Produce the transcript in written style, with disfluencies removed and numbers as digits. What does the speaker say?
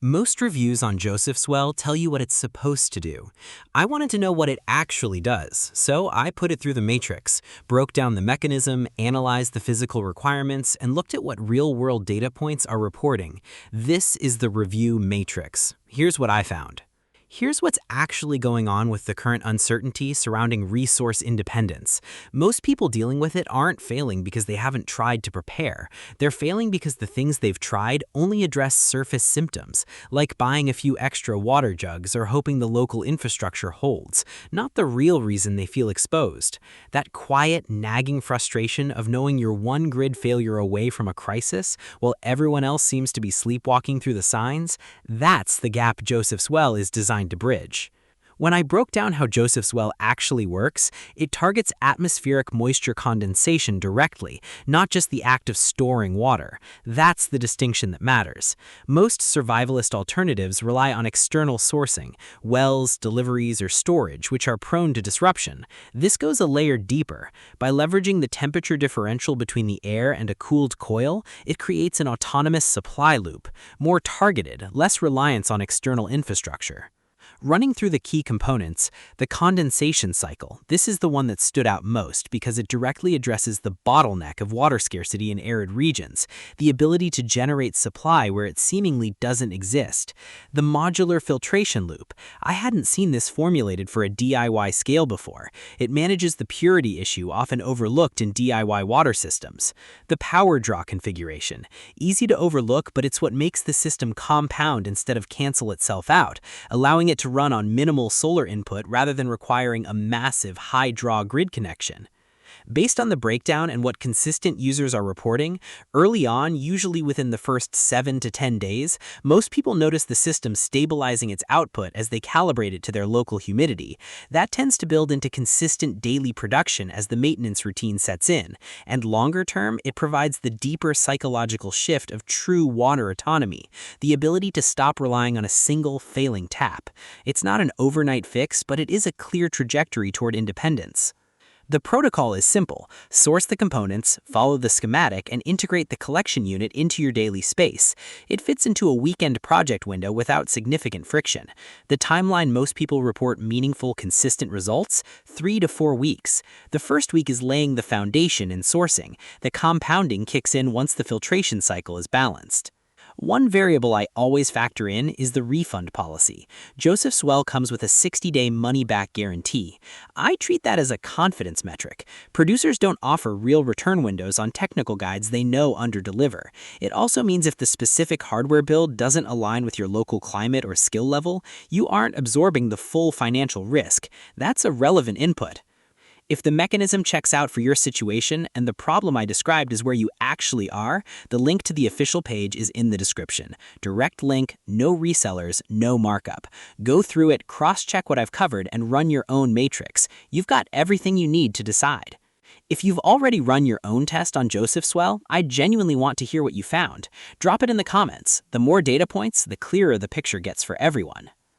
Most reviews on Joseph's Well tell you what it's supposed to do. I wanted to know what it actually does, so I put it through the matrix, broke down the mechanism, analyzed the physical requirements, and looked at what real-world data points are reporting. This is the review matrix. Here's what I found. Here's what's actually going on with the current uncertainty surrounding resource independence. Most people dealing with it aren't failing because they haven't tried to prepare. They're failing because the things they've tried only address surface symptoms, like buying a few extra water jugs or hoping the local infrastructure holds, not the real reason they feel exposed. That quiet, nagging frustration of knowing you're one grid failure away from a crisis while everyone else seems to be sleepwalking through the signs, that's the gap Joseph's Well is designed to bridge. When I broke down how Joseph's Well actually works, it targets atmospheric moisture condensation directly, not just the act of storing water. That's the distinction that matters. Most survivalist alternatives rely on external sourcing, wells, deliveries, or storage, which are prone to disruption. This goes a layer deeper. By leveraging the temperature differential between the air and a cooled coil, it creates an autonomous supply loop, more targeted, less reliance on external infrastructure. Running through the key components, the condensation cycle, this is the one that stood out most because it directly addresses the bottleneck of water scarcity in arid regions, the ability to generate supply where it seemingly doesn't exist. The modular filtration loop, I hadn't seen this formulated for a DIY scale before. It manages the purity issue often overlooked in DIY water systems. The power draw configuration, easy to overlook, but it's what makes the system compound instead of cancel itself out, allowing it to run on minimal solar input rather than requiring a massive high-draw grid connection. Based on the breakdown and what consistent users are reporting, early on, usually within the first 7 to 10 days, most people notice the system stabilizing its output as they calibrate it to their local humidity. That tends to build into consistent daily production as the maintenance routine sets in, and longer term, it provides the deeper psychological shift of true water autonomy, the ability to stop relying on a single failing tap. It's not an overnight fix, but it is a clear trajectory toward independence. The protocol is simple. Source the components, follow the schematic, and integrate the collection unit into your daily space. It fits into a weekend project window without significant friction. The timeline most people report meaningful, consistent results: 3 to 4 weeks. The first week is laying the foundation and sourcing. The compounding kicks in once the filtration cycle is balanced. One variable I always factor in is the refund policy. Joseph's Well comes with a 60-day money-back guarantee. I treat that as a confidence metric. Producers don't offer real return windows on technical guides they know underdeliver. It also means if the specific hardware build doesn't align with your local climate or skill level, you aren't absorbing the full financial risk. That's a relevant input. If the mechanism checks out for your situation and the problem I described is where you actually are, the link to the official page is in the description. Direct link, no resellers, no markup. Go through it, cross-check what I've covered, and run your own matrix. You've got everything you need to decide. If you've already run your own test on Joseph's Well, I genuinely want to hear what you found. Drop it in the comments. The more data points, the clearer the picture gets for everyone.